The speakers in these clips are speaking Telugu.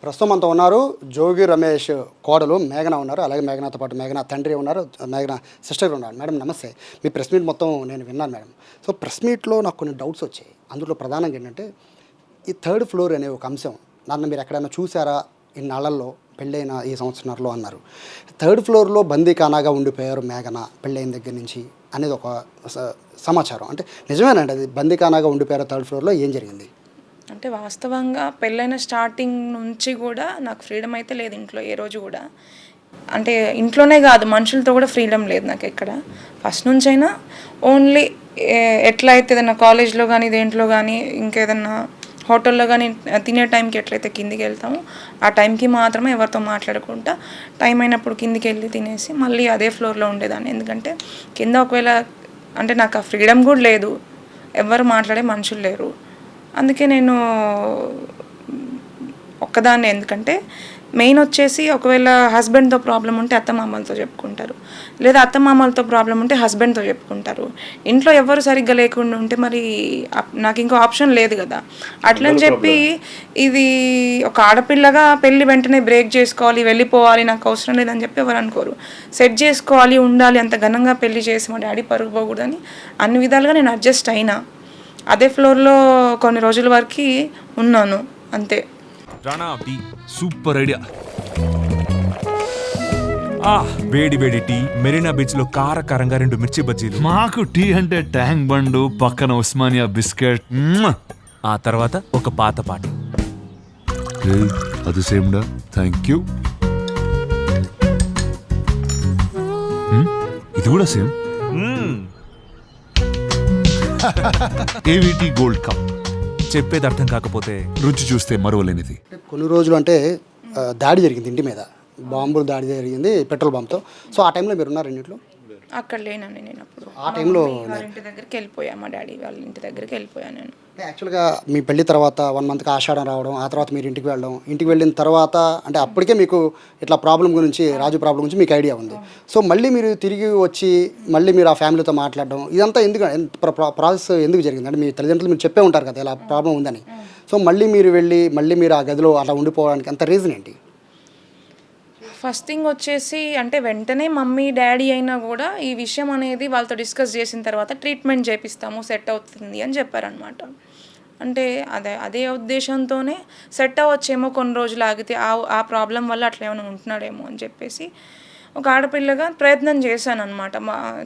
ప్రస్తుతం మనతో ఉన్నారు జోగి రమేష్ కోడలు మేఘన ఉన్నారు. అలాగే మేఘనాతో పాటు మేఘన తండ్రి ఉన్నారు, మేఘన సిస్టర్ ఉన్నారు. మేడం నమస్తే. మీ ప్రెస్ మీట్ మొత్తం నేను విన్నాను మేడం. సో ప్రెస్ మీట్లో నాకు కొన్ని డౌట్స్ వచ్చాయి. అందులో ప్రధానంగా ఏంటంటే ఈ థర్డ్ ఫ్లోర్ అనే ఒక అంశం నన్ను మీరు ఎక్కడైనా చూసారా ఇన్నాళ్లలో పెళ్ళైన ఈ సంవత్సరంలో అన్నారు. థర్డ్ ఫ్లోర్లో బందీఖానాగా ఉండిపోయారు మేఘన పెళ్ళైన దగ్గర నుంచి అనేది ఒక సమాచారం. అంటే నిజమేనండి, అది బందీఖానాగా ఉండిపోయారు థర్డ్ ఫ్లోర్లో? ఏం జరిగింది? అంటే వాస్తవంగా పెళ్ళైన స్టార్టింగ్ నుంచి కూడా నాకు ఫ్రీడమ్ అయితే లేదు ఇంట్లో ఏ రోజు కూడా. అంటే ఇంట్లోనే కాదు, మనుషులతో కూడా ఫ్రీడమ్ లేదు నాకు ఎక్కడ. ఫస్ట్ నుంచైనా ఓన్లీ ఎట్లా అయితే ఏదైనా కాలేజ్లో కానీ దేంట్లో కానీ ఇంకేదన్నా హోటల్లో కానీ తినే టైంకి ఎట్లయితే కిందికి వెళ్తామో ఆ టైంకి మాత్రమే ఎవరితో మాట్లాడకుండా టైం అయినప్పుడు కిందికి వెళ్ళి తినేసి మళ్ళీ అదే ఫ్లోర్లో ఉండేదాన్ని. ఎందుకంటే కింద ఒకవేళ అంటే నాకు ఆ ఫ్రీడమ్ కూడా లేదు, ఎవరు మాట్లాడే మనుషులు లేరు. అందుకే నేను ఒక్కదాన్నే. ఎందుకంటే మెయిన్ వచ్చేసి ఒకవేళ హస్బెండ్తో ప్రాబ్లం ఉంటే అత్తమామలతో చెప్పుకుంటారు, లేదా అత్తమామలతో ప్రాబ్లం ఉంటే హస్బెండ్తో చెప్పుకుంటారు. ఇంట్లో ఎవరు సరిగ్గా లేకుండా ఉంటే మరి నాకు ఇంకో ఆప్షన్ లేదు కదా. అట్లని చెప్పి ఇది ఒక ఆడపిల్లగా పెళ్ళి వెంటనే బ్రేక్ చేసుకోవాలి, వెళ్ళిపోవాలి, నాకు అవసరం లేదని చెప్పి ఎవరు అనుకోరు. సెట్ చేసుకోవాలి, ఉండాలి, అంత ఘనంగా పెళ్లి చేసి మా డాడీ పరుగు పోకూడదని అన్ని విధాలుగా నేను అడ్జస్ట్ అయినా. అదే ఫ్లోర్లో కొన్ని రోజుల వరకు ఉన్నాను అంతే. Rana tea super idea. వేడి వేడి టీ, మెరీనా బీచ్ లో కారకారంగా 2 మిర్చి బజ్జీలు. మాకు టీ అంటే ట్యాంక్ బండు పక్కన ఉస్మానియా బిస్కెట్. ఆ తర్వాత ఒక పాత పాట. అది సేమ్డా, థ్యాంక్ యూ. ఇది కూడా సేమ్. ఏవిటి gold cup. చెప్పేది అర్థం కాకపోతే రుచి చూస్తే మరవలేనిది. కొన్ని రోజులు అంటే దాడి జరిగింది ఇంటి మీద, బాంబులు దాడి జరిగింది పెట్రోల్ బాంబుతో. సో ఆ టైంలో మీరు ఉన్నారు ఇంట్లో? అక్కడ లేనండి నేను అప్పుడు. ఆ టైంలో వాళ్ళ ఇంటి దగ్గరికి వెళ్ళిపోయా, మా డాడీ వాళ్ళ ఇంటి దగ్గరికి వెళ్ళిపోయాను నేను. యాక్చువల్గా మీ పెళ్లి తర్వాత 1 మంత్కి ఆషాఢం రావడం, ఆ తర్వాత మీరు ఇంటికి వెళ్ళడం, ఇంటికి వెళ్ళిన తర్వాత అంటే అప్పటికే మీకు ఇట్లా ప్రాబ్లం గురించి, రాజు ప్రాబ్లం గురించి మీకు ఐడియా ఉంది. సో మళ్ళీ మీరు తిరిగి వచ్చి మళ్ళీ మీరు ఆ ఫ్యామిలీతో మాట్లాడడం ఇదంతా ఎందుకు, ప్రాసెస్ ఎందుకు జరిగింది? అంటే మీ తల్లిదండ్రులు మీరు చెప్పే ఉంటారు కదా ఇలా ప్రాబ్లం ఉందని. సో మళ్ళీ మీరు వెళ్ళి మళ్ళీ మీరు ఆ గదిలో అలా ఉండిపోవడానికి అంత రీజన్ ఏంటి? ఫస్ట్ థింగ్ వచ్చేసి అంటే వెంటనే మమ్మీ డాడీ అయినా కూడా ఈ విషయం అనేది వాళ్ళతో డిస్కస్ చేసిన తర్వాత ట్రీట్మెంట్ చేపిస్తాము, సెట్ అవుతుంది అని చెప్పారనమాట. అంటే అదే ఉద్దేశంతోనే సెట్ అవ్వచ్చేమో కొన్ని రోజులు ఆగితే, ఆ ప్రాబ్లం వల్ల అట్లా ఏమైనా ఉంటున్నాడేమో అని చెప్పేసి ఒక ఆడపిల్లగా ప్రయత్నం చేశాను అనమాట.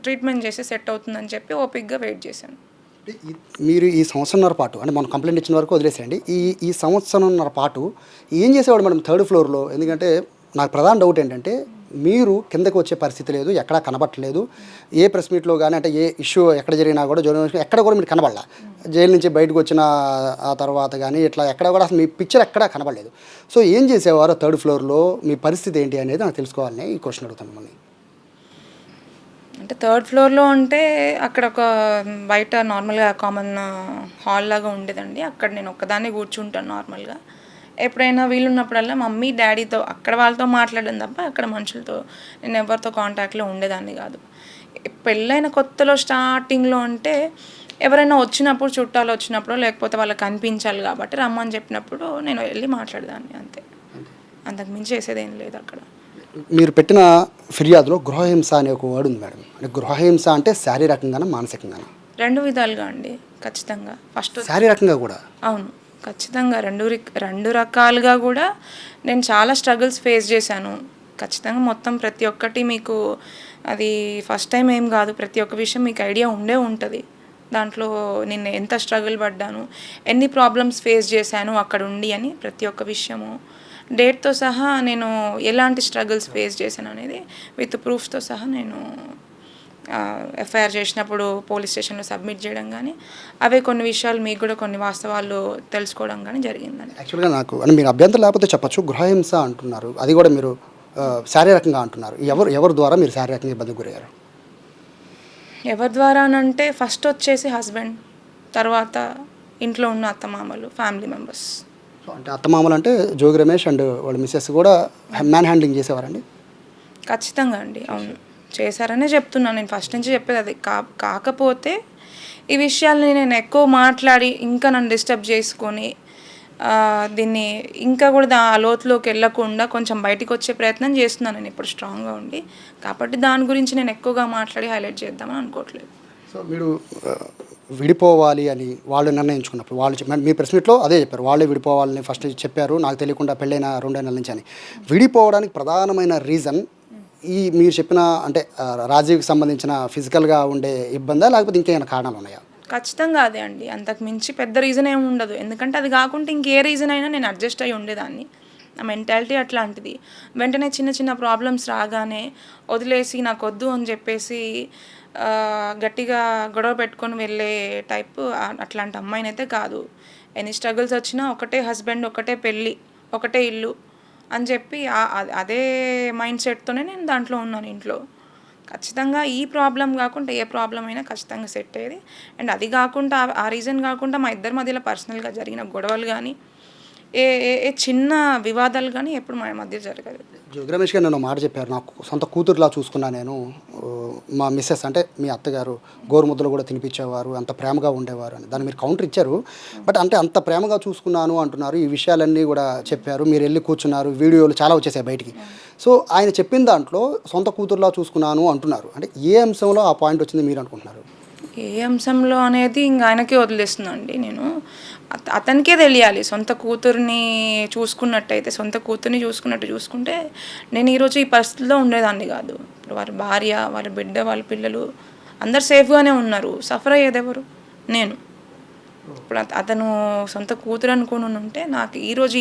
ట్రీట్మెంట్ చేసి సెట్ అవుతుందని చెప్పి ఓపిక్గా వెయిట్ చేశాను. మీరు ఈ సంవత్సరంన్నర పాటు అంటే మనం కంప్లైంట్ ఇచ్చిన వరకు వదిలేసేయండి, ఈ సంవత్సరంన్నర పాటు ఏం చేసేవాడు మేడం థర్డ్ ఫ్లోర్లో? ఎందుకంటే నాకు ప్రధాన డౌట్ ఏంటంటే మీరు కిందకి వచ్చే పరిస్థితి లేదు, ఎక్కడా కనబట్టలేదు. ఏ ప్రెస్ మీట్లో కానీ అంటే ఏ ఇష్యూ ఎక్కడ జరిగినా కూడా జర్నలిస్ట్ ఎక్కడ కూడా మీరు కనబడలా. జైలు నుంచి బయటకు వచ్చిన ఆ తర్వాత కానీ ఇట్లా ఎక్కడ కూడా అసలు మీ పిక్చర్ ఎక్కడా కనబడలేదు. సో ఏం చేసేవారు థర్డ్ ఫ్లోర్లో, మీ పరిస్థితి ఏంటి అనేది నాకు తెలుసుకోవాలని ఈ క్వశ్చన్ అడుగుతాను మిమ్మల్ని. అంటే థర్డ్ ఫ్లోర్లో అంటే అక్కడ ఒక బయట నార్మల్గా కామన్ హాల్ లాగా ఉండేదండి. అక్కడ నేను ఒక్కదాన్ని కూర్చుంటాను నార్మల్గా. ఎప్పుడైనా వీలున్నప్పుడల్లా మమ్మీ డాడీతో అక్కడ వాళ్ళతో మాట్లాడడం తప్ప అక్కడ మనుషులతో నేను ఎవరితో కాంటాక్ట్లో ఉండేదాన్ని కాదు. పెళ్ళైన కొత్తలో స్టార్టింగ్లో అంటే ఎవరైనా వచ్చినప్పుడు, చుట్టాలు వచ్చినప్పుడు, లేకపోతే వాళ్ళకి కనిపించాలి కాబట్టి రమ్మని చెప్పినప్పుడు నేను వెళ్ళి మాట్లాడేదాన్ని అంతే. అంతకుమించి చేసేదేం లేదు అక్కడ. మీరు పెట్టిన ఫిర్యాదులో గృహహింస అనే ఒక వర్డ్ ఉంది మేడం. అంటే గృహహింస అంటే శారీరకంగానా మానసికంగానా? 2 విధాలుగా అండి, ఖచ్చితంగా. ఫస్ట్ శారీరకంగా కూడా? అవును, ఖచ్చితంగా 2 రకాలుగా కూడా నేను చాలా స్ట్రగుల్స్ ఫేస్ చేశాను. ఖచ్చితంగా మొత్తం ప్రతి ఒక్కటి మీకు అది ఫస్ట్ టైం ఏం కాదు, ప్రతి ఒక్క విషయం మీకు ఐడియా ఉంటుంది. దాంట్లో నేను ఎంత స్ట్రగుల్ పడ్డాను, ఎన్ని ప్రాబ్లమ్స్ ఫేస్ చేశాను అక్కడ ఉండి అని ప్రతి ఒక్క విషయము డేట్తో సహా నేను ఎలాంటి స్ట్రగుల్స్ ఫేస్ చేశాను అనేది విత్ ప్రూఫ్తో సహా నేను ఎఫ్ఐఆర్ చేసినప్పుడు పోలీస్ స్టేషన్లో సబ్మిట్ చేయడం కానీ, అవే కొన్ని విషయాలు మీకు కూడా కొన్ని వాస్తవాలు తెలుసుకోవడం కానీ జరిగిందండి. యాక్చువల్గా నాకు అంటే మీరు అభ్యంతరం లేకపోతే చెప్పచ్చు, గృహహింస అంటున్నారు, అది కూడా మీరు శారీరకంగా అంటున్నారు. ఎవరి ద్వారా మీరు శారీరకంగా ఇబ్బందికి గురయ్యారు? ఎవరి ద్వారా అంటే ఫస్ట్ వచ్చేసి హస్బెండ్, తర్వాత ఇంట్లో ఉన్న అత్తమామలు, ఫ్యామిలీ మెంబర్స్. అంటే అత్తమామలు అంటే జోగి రమేష్ అండ్ వాళ్ళ మిస్సెస్ కూడా మ్యాన్ హ్యాండ్లింగ్ చేసేవారండి? ఖచ్చితంగా అండి, అవును చేశారనే చెప్తున్నాను. నేను ఫస్ట్ నుంచి చెప్పేది అది. కాకపోతే ఈ విషయాల్ని నేను ఎక్కువ మాట్లాడి ఇంకా నన్ను డిస్టర్బ్ చేసుకొని దీన్ని ఇంకా కూడా ఆ లోతులోకి వెళ్ళకుండా కొంచెం బయటికి వచ్చే ప్రయత్నం చేస్తున్నాను నేను ఇప్పుడు స్ట్రాంగ్గా ఉండి. కాబట్టి దాని గురించి నేను ఎక్కువగా మాట్లాడి హైలైట్ చేద్దామని అనుకోవట్లేదు. సో మీరు విడిపోవాలి అని వాళ్ళు నిర్ణయించుకున్నప్పుడు వాళ్ళు మీ ప్రెస్ మీట్లో అదే చెప్పారు, వాళ్ళే విడిపోవాలని ఫస్ట్ చెప్పారు, నాకు తెలియకుండా పెళ్ళైన 2 నెలల నుంచి అని. విడిపోవడానికి ప్రధానమైన రీజన్ మీరు చెప్పిన అంటే రాజీవ్కి సంబంధించిన ఫిజికల్గా ఉండే ఇబ్బందా, లేకపోతే ఇంకేమైనా కారణాలు ఉన్నాయా? ఖచ్చితంగా అదే అండి. అంతకు మించి పెద్ద రీజన్ ఏమి ఉండదు. ఎందుకంటే అది కాకుంటే ఇంకే రీజన్ అయినా నేను అడ్జస్ట్ అయ్యి ఉండేదాన్ని. నా మెంటాలిటీ అట్లాంటిది. వెంటనే చిన్న చిన్న ప్రాబ్లమ్స్ రాగానే వదిలేసి నాకొద్దు అని చెప్పేసి గట్టిగా గొడవ పెట్టుకొని వెళ్ళే టైపు అట్లాంటి అమ్మాయినైతే కాదు. ఎన్ని స్ట్రగుల్స్ వచ్చినా ఒకటే హస్బెండ్, ఒకటే పెళ్ళి, ఒకటే ఇల్లు అని చెప్పి అదే మైండ్ సెట్తోనే నేను దాంట్లో ఉన్నాను ఇంట్లో. ఖచ్చితంగా ఈ ప్రాబ్లం కాకుండా ఏ ప్రాబ్లం అయినా ఖచ్చితంగా సెట్ అయ్యేది. అండ్ అది కాకుండా ఆ రీజన్ కాకుండా మా ఇద్దరి మధ్యలో పర్సనల్గా జరిగిన గొడవలు కానీ ఏ ఏ చిన్న వివాదాలు కానీ ఎప్పుడు మా మధ్య జరగదు. జోగి రమేష్ గారు నేను మాట చెప్పారు, నాకు సొంత కూతురులా చూసుకున్నా నేను, మా మిస్సెస్ అంటే మీ అత్తగారు గోరుముద్దలు కూడా తినిపించేవారు, అంత ప్రేమగా ఉండేవారు అని. దాన్ని మీరు కౌంటర్ ఇచ్చారు. బట్ అంటే అంత ప్రేమగా చూసుకున్నాను అంటున్నారు, ఈ విషయాలన్నీ కూడా చెప్పారు, మీరు వెళ్ళి కూర్చున్నారు, వీడియోలు చాలా వచ్చేసాయి బయటికి. సో ఆయన చెప్పిన దాంట్లో సొంత కూతురులా చూసుకున్నాను అంటున్నారు, అంటే ఏ అంశంలో ఆ పాయింట్ వచ్చింది మీరు అనుకుంటున్నారు? ఏ అంశంలో అనేది ఇంక ఆయనకే వదిలేస్తుందండి. నేను అతనికే తెలియాలి. సొంత కూతుర్ని చూసుకున్నట్టయితే, సొంత కూతుర్ని చూసుకున్నట్టు చూసుకుంటే నేను ఈరోజు ఈ పరిస్థితిలో ఉండేదాన్ని కాదు. ఇప్పుడు వాళ్ళ భార్య, వాళ్ళ బిడ్డ, వాళ్ళ పిల్లలు అందరు సేఫ్గానే ఉన్నారు. సఫర్ అయ్యేది ఎవరు? నేను. ఇప్పుడు అతను సొంత కూతురు అనుకుని ఉంటే నాకు ఈరోజు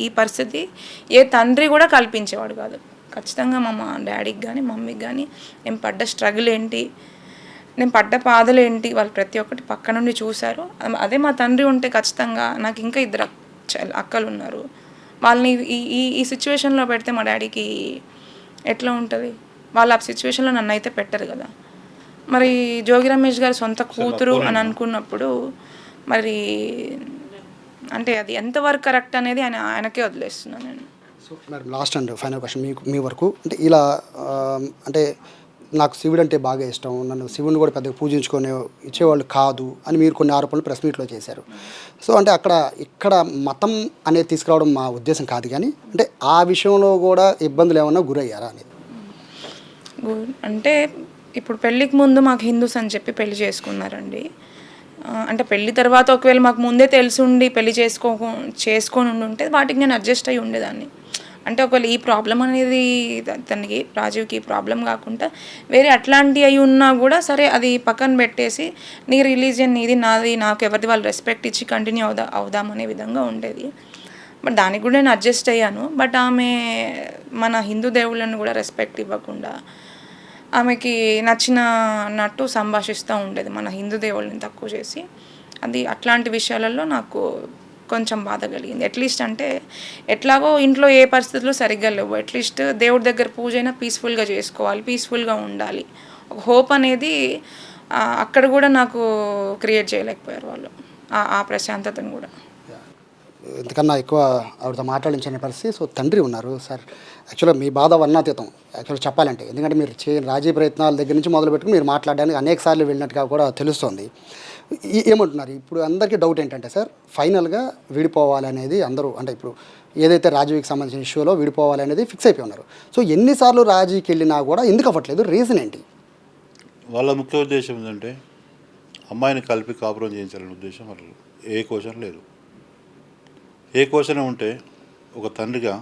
ఈ పరిస్థితి ఏ తండ్రి కూడా కల్పించేవాడు కాదు. ఖచ్చితంగా మా డాడీకి కానీ మమ్మీకి కానీ నేను పడ్డ స్ట్రగుల్ ఏంటి, నేను పడ్డ బాధలు ఏంటి, వాళ్ళు ప్రతి ఒక్కటి పక్క నుండి చూశారు. అదే మా తండ్రి ఉంటే ఖచ్చితంగా నాకు ఇంకా 2 అక్కలు ఉన్నారు. వాళ్ళని ఈ సిచ్యువేషన్లో పెడితే మా డాడీకి ఎట్లా ఉంటుంది? వాళ్ళు ఆ సిచ్యువేషన్లో నన్ను అయితే పెట్టరు కదా. మరి జోగి రమేష్ గారు సొంత కూతురు అని అనుకున్నప్పుడు మరి అంటే అది ఎంతవరకు కరెక్ట్ అనేది ఆయనకే వదిలేస్తున్నాను నేను. So madam, last and final question మీ వరకు. అంటే ఇలా అంటే నాకు శివుడు అంటే బాగా ఇష్టం, నన్ను శివుని కూడా పెద్దగా పూజించుకొని ఇచ్చేవాళ్ళు కాదు అని మీరు కొన్ని ఆరోపణలు ప్రెస్ మీట్లో చేశారు. సో అంటే ఇక్కడ మతం అనేది తీసుకురావడం మా ఉద్దేశం కాదు, కానీ అంటే ఆ విషయంలో కూడా ఇబ్బందులు ఏమన్నా గురయ్యారా అనేది? అంటే ఇప్పుడు పెళ్ళికి ముందు మాకు హిందూస్ అని చెప్పి పెళ్లి చేసుకున్నారండి. అంటే పెళ్లి తర్వాత ఒకవేళ మాకు ముందే తెలిసి పెళ్లి చేసుకొని ఉంటే వాటికి నేను అడ్జస్ట్ అయ్యి ఉండేదాన్ని. అంటే ఒకవేళ ఈ ప్రాబ్లం అనేది తనకి రాజీవ్కి ప్రాబ్లం కాకుండా వేరే అట్లాంటివి అయి ఉన్నా కూడా సరే అది పక్కన పెట్టేసి నీ రిలీజియన్ నీది, నాది, నాకు ఎవరిది వాళ్ళు రెస్పెక్ట్ ఇచ్చి కంటిన్యూ అవుదామనే విధంగా ఉండేది. బట్ దానికి కూడా నేను అడ్జస్ట్ అయ్యాను. బట్ ఆమె మన హిందూ దేవుళ్ళను కూడా రెస్పెక్ట్ ఇవ్వకుండా ఆమెకి నచ్చినట్టు సంభాషిస్తూ ఉండేది, మన హిందూ దేవుళ్ళని తక్కువ చేసి. అది అట్లాంటి విషయాలలో నాకు కొంచెం బాధ కలిగింది. అట్లీస్ట్ అంటే ఎట్లాగో ఇంట్లో ఏ పరిస్థితుల్లో సరిగ్గా లేవు, అట్లీస్ట్ దేవుడి దగ్గర పూజ అయినా పీస్ఫుల్గా చేసుకోవాలి, పీస్ఫుల్గా ఉండాలి, ఒక హోప్ అనేది అక్కడ కూడా నాకు క్రియేట్ చేయలేకపోయారు వాళ్ళు, ఆ ప్రశాంతతను కూడా. ఇంతకన్నా ఎక్కువ ఆవిడతో మాట్లాడించని పరిస్థితి. సో తండ్రి ఉన్నారు సార్, యాక్చువల్గా మీ బాధ వర్ణాతీతం యాక్చువల్గా చెప్పాలంటే, ఎందుకంటే మీరు రాజీ ప్రయత్నాల దగ్గర నుంచి మొదలుపెట్టుకుని మీరు మాట్లాడడానికి అనేక సార్లు వెళ్ళినట్టుగా కూడా తెలుస్తుంది. ఏమంటున్నారు ఇప్పుడు? అందరికీ డౌట్ ఏంటంటే సార్, ఫైనల్గా విడిపోవాలనేది అందరూ, అంటే ఇప్పుడు ఏదైతే రాజీవ్కి సంబంధించిన ఇష్యూలో విడిపోవాలనేది ఫిక్స్ అయిపోయి ఉన్నారు. సో ఎన్నిసార్లు రాజీకి వెళ్ళినా కూడా ఎందుకు అవ్వట్లేదు? రీజన్ ఏంటి? వాళ్ళ ముఖ్య ఉద్దేశం ఏంటంటే అమ్మాయిని కలిపి కాపురం చేయించాలనే ఉద్దేశం వాళ్ళు. ఏ క్వశ్చన్ లేదు. ఏ క్వశ్చన్ ఉంటే ఒక తండ్రిగా,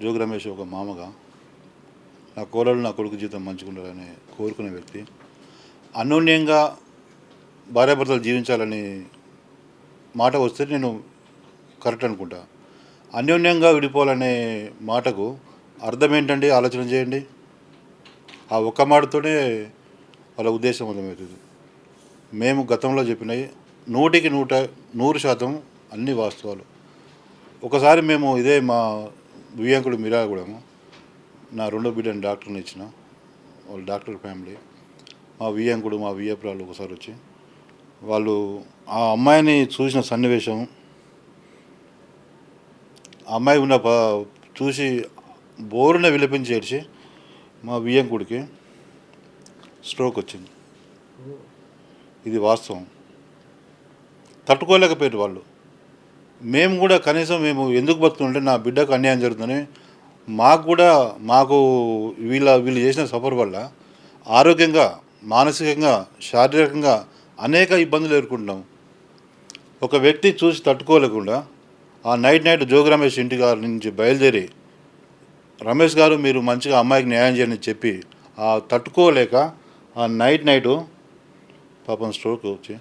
జోగి రమేష్ ఒక మామగా, నా కోడలు నా కొడుకు జీవితం మంచిగా ఉండాలని కోరుకునే వ్యక్తి, అన్యోన్యంగా భార్యాభర్తలు జీవించాలని మాట వస్తే నేను కరెక్ట్ అనుకుంటా. అన్యోన్యంగా విడిపోవాలనే మాటకు అర్థం ఏంటండి? ఆలోచన చేయండి. ఆ ఒక్క మాటతోనే వాళ్ళ ఉద్దేశం అర్థమవుతుంది. మేము గతంలో చెప్పినవి 100% అన్ని వాస్తవాలు. ఒకసారి మేము ఇదే మా వియ్యంకుడు మిరాగూడెము, నా 2వ బిడ్డని డాక్టర్ని ఇచ్చిన, వాళ్ళు డాక్టర్ ఫ్యామిలీ, మా వియ్యంకుడు మా వియ్యపురాలు ఒకసారి వచ్చి వాళ్ళు ఆ అమ్మాయిని చూసిన సన్నివేశం, ఆ అమ్మాయి ఉన్న చూసి బోరున విలపించి ఏడ్చి మా వియ్యంకుడికి స్ట్రోక్ వచ్చింది. ఇది వాస్తవం. తట్టుకోలేకపోయారు వాళ్ళు. మేము కూడా కనీసం మేము ఎందుకు బతుకుంటే నా బిడ్డకు అన్యాయం జరుగుతుందని మాకు వీళ్ళు చేసిన సఫర్ వల్ల ఆరోగ్యంగా, మానసికంగా, శారీరకంగా అనేక ఇబ్బందులు ఎదుర్కొంటున్నాం. ఒక వ్యక్తి చూసి తట్టుకోలేకుండా ఆ నైట్ జోగి రమేష్ ఇంటి గారి నుంచి బయలుదేరి, రమేష్ గారు మీరు మంచిగా అమ్మాయికి న్యాయం చేయని చెప్పి తట్టుకోలేక ఆ నైట్ పాపం స్ట్రోక్ వచ్చి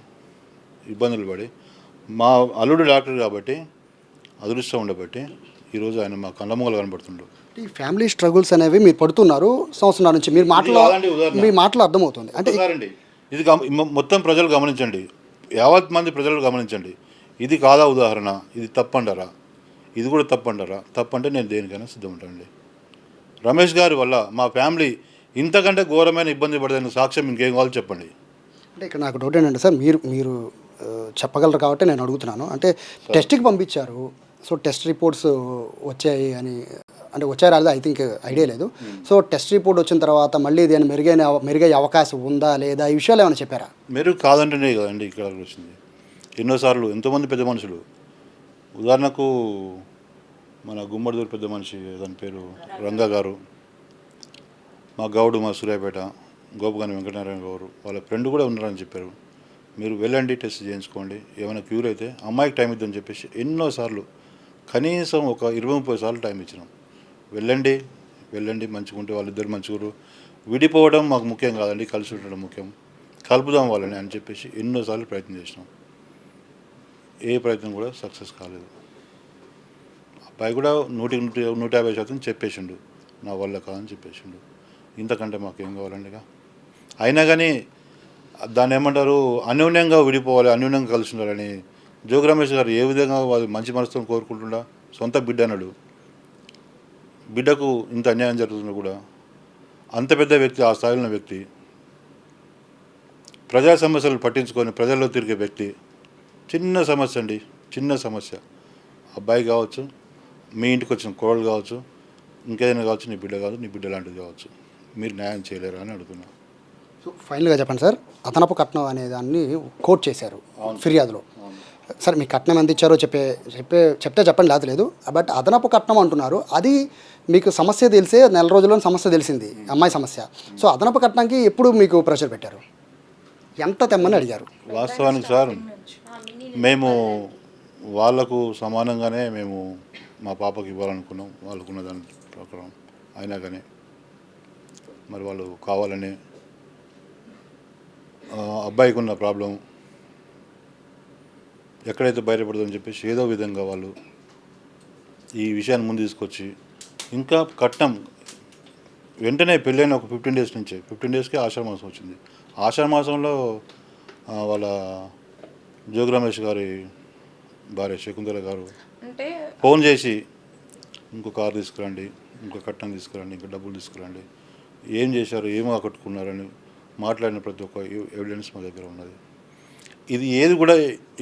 ఇబ్బందులు పడి, మా అల్లుడు డాక్టర్ కాబట్టి అదృష్టం ఉండబట్టి ఈరోజు ఆయన మా కళ్ళమ్మగలు కనబడుతుండ్రు. ఈ ఫ్యామిలీ స్ట్రగుల్స్ అనేవి మీరు పడుతున్నారు సంవత్సరాల నుంచి, మీరు మీ మాటలు అర్థమవుతుంది. అంటే సారండి, ఇది మొత్తం ప్రజలు గమనించండి, యావత్ మంది ప్రజలు గమనించండి. ఇది కాదా ఉదాహరణ? ఇది తప్పంటారా? ఇది కూడా తప్పంటారా? తప్పంటే నేను దేనికైనా సిద్ధం ఉంటానండి. రమేష్ గారి వల్ల మా ఫ్యామిలీ ఇంతకంటే ఘోరమైన ఇబ్బంది పడదని సాక్ష్యం ఇంకేం కావాలో చెప్పండి. అంటే ఇక్కడ నాకు డౌట్ ఏంటంటే సార్, మీరు చెప్పగలరు కాబట్టి నేను అడుగుతున్నాను. అంటే టెస్ట్కి పంపించారు, సో టెస్ట్ రిపోర్ట్స్ వచ్చాయి అని, అంటే వచ్చాయి రాలేదు ఐ థింక్ ఐడియా లేదు. సో టెస్ట్ రిపోర్ట్ వచ్చిన తర్వాత మళ్ళీ దీన్ని మెరుగయ్యే అవకాశం ఉందా లేదా, ఈ విషయాలు ఏమైనా చెప్పారా? మెరుగు కాదంటేనే కదండి ఇక్కడ వచ్చింది. ఎన్నోసార్లు ఎంతోమంది పెద్ద మనుషులు, ఉదాహరణకు మన గుమ్మడిదూరు పెద్ద మనిషి, దాని పేరు రంగా గారు, మా గౌడు, మా సూర్యాపేట గోపగాని వెంకటనారాయణ గారు వాళ్ళ ఫ్రెండ్ కూడా ఉన్నారని చెప్పారు. మీరు వెళ్ళండి, టెస్ట్ చేయించుకోండి, ఏమైనా క్యూర్ అయితే అమ్మాయికి టైం ఇద్దని చెప్పేసి ఎన్నోసార్లు, కనీసం ఒక 20-30 సార్లు టైం ఇచ్చినాం. వెళ్ళండి మంచిగుంటే వాళ్ళిద్దరు మంచిగురు, విడిపోవడం మాకు ముఖ్యం కాదండి, కలిసి ఉండడం ముఖ్యం, కలుపుదాం వాళ్ళని అని చెప్పేసి ఎన్నోసార్లు ప్రయత్నం చేసినాం. ఏ ప్రయత్నం కూడా సక్సెస్ కాలేదు. అబ్బాయి కూడా 100-150% చెప్పేసిండు, నా వల్ల కాదని చెప్పేసిండు. ఇంతకంటే మాకేం కావాలండి? అయినా కానీ దాన్ని ఏమంటారు, అన్యోన్యంగా విడిపోవాలి, అన్యోన్యంగా కలిసి ఉండాలని జోగి రమేష్ గారు ఏ విధంగా వాళ్ళు మంచి మనసుతో కోరుకుంటుండా, సొంత బిడ్డ అన్నాడు, బిడ్డకు ఇంత అన్యాయం జరుగుతున్నా కూడా అంత పెద్ద వ్యక్తి, ఆ స్థాయిలో ఉన్న వ్యక్తి, ప్రజా సమస్యలు పట్టించుకొని ప్రజల్లో తిరిగే వ్యక్తి, చిన్న సమస్య అండి, చిన్న సమస్య, అబ్బాయి కావచ్చు, మీ ఇంటికి వచ్చిన కోడలు కావచ్చు, ఇంకేదైనా కావచ్చు, నీ బిడ్డ కావచ్చు, నీ బిడ్డ లాంటిది కావచ్చు, మీరు న్యాయం చేయలేరా అని అడుగుతున్నా. సో ఫైనల్గా చెప్పండి సార్, అదనపు కట్నం అనే దాన్ని కోట్ చేశారు ఫిర్యాదులో. సరే మీకు కట్నం ఎంత ఇచ్చారో చెప్తే చెప్పండి, లేదు. బట్ అదనపు కట్నం అంటున్నారు, అది మీకు సమస్య తెలిసే నెల రోజుల్లో సమస్య తెలిసింది, అమ్మాయి సమస్య. సో అదనపు కట్నానికి ఎప్పుడు మీకు ప్రెషర్ పెట్టారు, ఎంత తెమ్మని అడిగారు? వాస్తవానికి సార్, మేము వాళ్లకు సమానంగానే మేము మా పాపకి ఇవ్వాలనుకున్నాం, వాళ్ళకున్న దాని ప్రకారం. అయినా కానీ మరి వాళ్ళు కావాలని, అబ్బాయికి ఉన్న ప్రాబ్లం ఎక్కడైతే బయటపడదని చెప్పేసి ఏదో విధంగా వాళ్ళు ఈ విషయాన్ని ముందు తీసుకొచ్చి, ఇంకా కట్నం వెంటనే పెళ్ళైన ఒక 15 డేస్ నుంచే 15 డేస్కే ఆషాఢ మాసం వచ్చింది. ఆషాఢ మాసంలో వాళ్ళ జోగి రమేష్ గారి భార్య శకుంతల గారు ఫోన్ చేసి, ఇంకో కారు తీసుకురండి, ఇంకో కట్నం తీసుకురండి, ఇంకో డబ్బులు తీసుకురండి, ఏం చేశారు, ఏమో ఆకట్టుకున్నారని మాట్లాడిన ప్రతి ఒక్క ఎవిడెన్స్ మా దగ్గర ఉన్నది. ఇది ఏది కూడా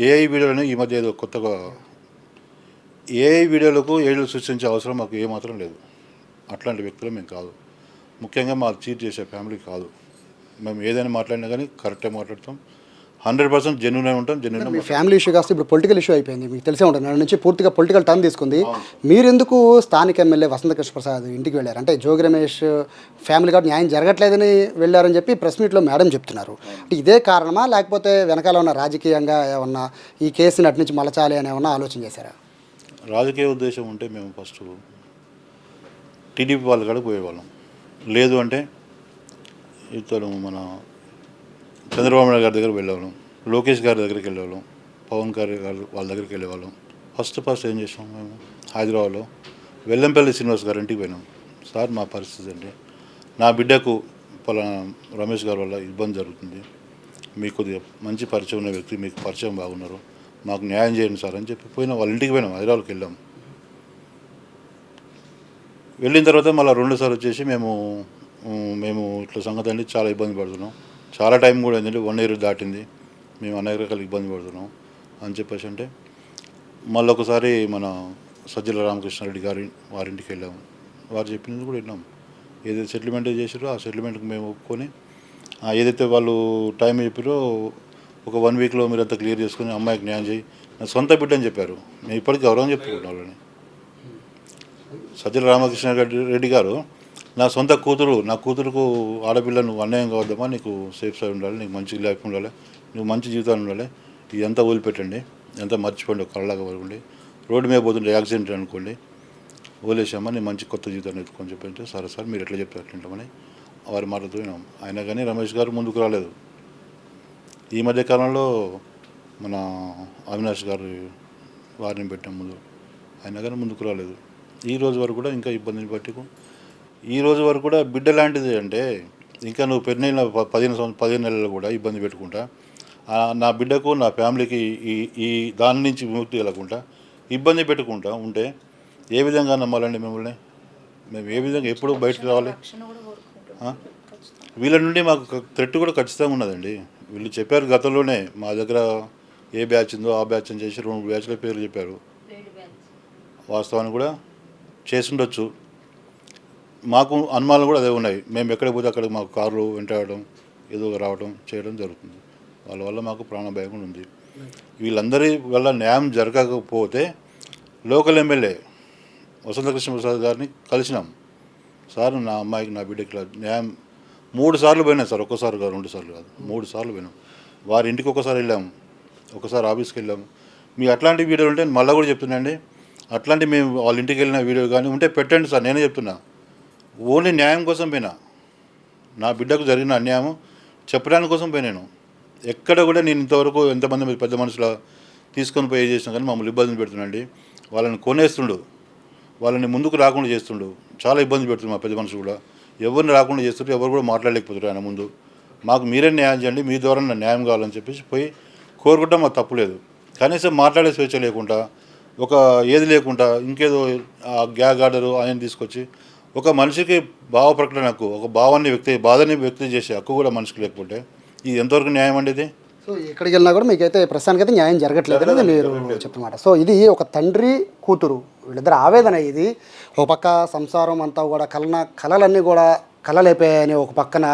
ఏఐ వీడియోలని ఈ మధ్య ఏదో కొత్తగా ఏఐ వీడియోలకు ఏళ్ళు సృష్టించే అవసరం మాకు ఏమాత్రం లేదు. అట్లాంటి వ్యక్తులు మేము కాదు, ముఖ్యంగా మా చీట్ చేసే ఫ్యామిలీ కాదు. మేము ఏదైనా మాట్లాడినా కానీ కరెక్ట్గా మాట్లాడతాం, 100% జెన్యూన్ అయి ఉంటాం. జెన్యూన్ మీ ఫ్యామిలీ ఇష్యూ కాస్త ఇప్పుడు పొలిటికల్ ఇష్యూ అయిపోయింది, మీకు తెలిసే ఉంటుంది. దాని నుంచి పూర్తిగా పొలిటికల్ టర్న్ తీసుకుంది. మీరెందుకు స్థానిక ఎమ్మెల్యే వసంత కృష్ణప్రసాద్ ఇంటికి వెళ్ళారు? అంటే జోగి రమేష్ ఫ్యామిలీ కాబట్టి న్యాయం జరగట్లేదని వెళ్ళారని చెప్పి ప్రెస్ మీట్లో మేడం చెప్తున్నారు. అంటే ఇదే కారణమా, లేకపోతే వెనకాల ఉన్న రాజకీయంగా ఏమన్నా ఈ కేసుని అటు నుంచి మలచాలి అని ఏమన్నా ఆలోచన చేశారా? రాజకీయ ఉద్దేశం ఉంటే మేము ఫస్ట్ టీడీపీ వాళ్ళ కాడికి పోయేవాళ్ళం, లేదు అంటే ఇతను మన చంద్రబాబు నాయుడు గారి దగ్గర వెళ్ళేవాళ్ళం, లోకేష్ గారి దగ్గరికి వెళ్ళేవాళ్ళం, పవన్ గారి వాళ్ళ దగ్గరికి వెళ్ళేవాళ్ళం. ఫస్ట్ ఏం చేసాం, మేము హైదరాబాద్లో వెల్లంపల్లి శ్రీనివాస్ గారి ఇంటికి పోయినాం. సార్ మా పరిస్థితి అండి, నా బిడ్డకు పలానా రమేష్ గారి వల్ల ఇబ్బంది జరుగుతుంది, మీకు కొద్దిగా మంచి పరిచయం ఉన్న వ్యక్తి, మీకు పరిచయం బాగున్నారు, మాకు న్యాయం చేయండి సార్ అని చెప్పి వాళ్ళ ఇంటికి పోయినాం. హైదరాబాద్కి వెళ్ళాం. వెళ్ళిన తర్వాత మళ్ళీ 2 సార్లు వచ్చేసి మేము ఇట్లా సంగతి అండి చాలా ఇబ్బంది పడుతున్నాం, చాలా టైం కూడా ఏంటంటే 1 year దాటింది, మేము అనేక రకాల ఇబ్బంది పడుతున్నాం అని చెప్పేసి అంటే మళ్ళీ ఒకసారి మన సజ్జల రామకృష్ణారెడ్డి వారింటికి వెళ్ళాము. వారు చెప్పినది కూడా విన్నాం. ఏదైతే సెటిల్మెంట్ చేసారో ఆ సెటిల్మెంట్కి మేము ఒప్పుకొని, ఏదైతే వాళ్ళు టైం చెప్పారో ఒక 1 వీక్లో మీరు అంతా క్లియర్ చేసుకుని అమ్మాయికి న్యాయం చేయి, నా సొంత బిడ్డ అని చెప్పారు. నేను ఇప్పటికీ గౌరవం చెప్పుకుంటున్నాను వాళ్ళని. సజ్జల రామకృష్ణారెడ్డి గారు నా సొంత కూతురు, నా కూతురుకు ఆడపిల్ల నువ్వు అన్యాయం కావద్దమ్మా, నీకు సేఫ్ సైడ్ ఉండాలి, నీకు మంచి లైఫ్ ఉండాలి, నువ్వు మంచి జీవితాలు ఉండాలి, ఇదంతా వదిలిపెట్టండి, ఎంత మర్చిపోండి, ఒక కళ్ళలాగా వరకండి, రోడ్డు మీద పోతుంటే యాక్సిడెంట్ అనుకోండి, వదిలేసామా, నేను మంచి కొత్త జీవితాన్ని ఎత్తుకొని చెప్పంటే సరే సార్ మీరు ఎట్లా చెప్తారు అట్లుంటామని వారి మాటలతో విన్నాం. అయినా కానీ రమేష్ గారు ముందుకు రాలేదు. ఈ మధ్య కాలంలో మన అవినాష్ గారు వారిని పెట్టాం ముందు, అయినా కానీ ముందుకు రాలేదు. ఈ రోజు వరకు కూడా ఇంకా ఇబ్బందిని పట్టుకు ఈ రోజు వరకు కూడా బిడ్డ లాంటిది అంటే ఇంకా నువ్వు పెళ్ళైన 15 నెలలు కూడా ఇబ్బంది పెట్టుకుంటా నా బిడ్డకు నా ఫ్యామిలీకి ఈ దాని నుంచి విముక్తి కలగకుండా ఇబ్బంది పెట్టుకుంటా ఉంటే ఏ విధంగా నమ్మాలండి మిమ్మల్ని? మేము ఏ విధంగా ఎప్పుడు బయటకు రావాలి? వీళ్ళ నుండి మాకు థ్రెట్ కూడా ఖచ్చితంగా ఉన్నదండి. వీళ్ళు చెప్పారు గతంలోనే మా దగ్గర ఏ బ్యాచ్ ఉందో ఆ బ్యాచ్ అని చేసి 2 బ్యాచ్ల పేర్లు చెప్పారు. వాస్తవాన్ని కూడా చేసుండొచ్చు. మాకు అనుమానాలు కూడా అదే ఉన్నాయి. మేము ఎక్కడికి పోతే అక్కడ మాకు కార్లు వెంటాడడం, ఏదో రావడం చేయడం జరుగుతుంది. వాళ్ళ వల్ల మాకు ప్రాణభయం కూడా ఉంది. వీళ్ళందరి వల్ల న్యాయం జరగకపోతే లోకల్ ఎమ్మెల్యే వసంతకృష్ణ ప్రసాద్ గారిని కలిసినాం. సార్ నా అమ్మాయికి నా బిడ్డకి న్యాయం 3 సార్లు పోయినాం సార్, ఒక్కసారి కాదు 2 సార్లు కాదు 3 సార్లు పోయినాం. వారి ఇంటికి ఒకసారి వెళ్ళాము, ఒకసారి ఆఫీస్కి వెళ్ళాము. మీ అట్లాంటి వీడియోలు ఉంటే మళ్ళీ కూడా చెప్తున్నాండి, అట్లాంటి మేము వాళ్ళ ఇంటికి వెళ్ళిన వీడియో కానీ ఉంటే పెట్టండి సార్. నేనే చెప్తున్నా, ఓన్లీ న్యాయం కోసం పోయినా, నా బిడ్డకు జరిగిన అన్యాయం చెప్పడానికి కోసం పోయినాను. ఎక్కడ కూడా నేను ఇంతవరకు ఎంతమంది పెద్ద మనుషుల తీసుకొని పోయి చేసినా కానీ మమ్మల్ని ఇబ్బంది పెడుతున్నాండి. వాళ్ళని కొనేస్తుండు, వాళ్ళని ముందుకు రాకుండా చేస్తుండు, చాలా ఇబ్బంది పెడుతుంది మా పెద్ద మనుషులు కూడా. ఎవరిని రాకుండా చేస్తుంటే ఎవరు కూడా మాట్లాడలేకపోతారు ఆయన ముందు. మాకు మీరే న్యాయం చేయండి, మీ ద్వారా నా న్యాయం కావాలని చెప్పేసి పోయి కోరుకుంటాం. మాకు తప్పులేదు. కనీసం మాట్లాడే స్వేచ్ఛ లేకుండా, ఒక ఏది లేకుండా ఇంకేదో గ్యాగ్ ఆర్డరు ఆయన తీసుకొచ్చి ఒక మనిషికి భావ ప్రకటనకు, ఒక బాధని వ్యక్తం చేసే హక్కు కూడా మనిషికి లేకపోతే ఇది ఎంతవరకు న్యాయం అండి ఇది? సో ఎక్కడికి వెళ్ళినా కూడా మీకైతే ప్రస్తుతానికైతే న్యాయం జరగట్లేదు అనేది మీరు చెప్తున్నమాట. సో ఇది ఒక తండ్రి కూతురు వీళ్ళిద్దరు ఆవేదన. ఇది ఒక పక్క సంసారం అంతా కూడా కళలన్నీ కూడా కళలైపోయాయని ఒక పక్కన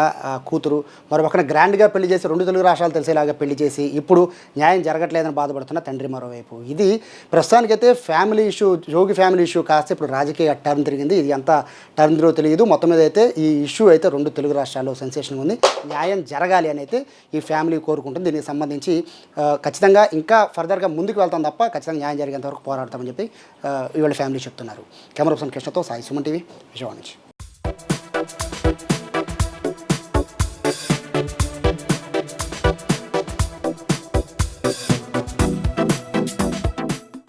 కూతురు, మరో పక్కన గ్రాండ్గా పెళ్లి చేసి 2 తెలుగు రాష్ట్రాలు తెలిసేలాగా పెళ్లి చేసి ఇప్పుడు న్యాయం జరగట్లేదని బాధపడుతున్న తండ్రి మరోవైపు. ఇది ప్రస్తుతానికైతే ఫ్యామిలీ ఇష్యూ, జోగి ఫ్యామిలీ ఇష్యూ కాస్త ఇప్పుడు రాజకీయ టర్న్ తిరిగింది. ఇది ఎంత టర్న్ తిరిగో తెలియదు. మొత్తం మీద అయితే ఈ ఇష్యూ అయితే 2 తెలుగు రాష్ట్రాల్లో సెన్సేషన్ ఉంది. న్యాయం జరగాలి అని అయితే ఈ ఫ్యామిలీ కోరుకుంటుంది. దీనికి సంబంధించి ఖచ్చితంగా ఇంకా ఫర్దర్గా ముందుకు వెళ్తాం తప్ప ఖచ్చితంగా న్యాయం జరిగేంత వరకు పోరాడతామని చెప్పి ఇవాళ ఫ్యామిలీ చెప్తున్నారు. కెమెరా పర్సన్ కృష్ణతో సాయి, సుమన్ టీవీ, విజయవాడ నుంచి.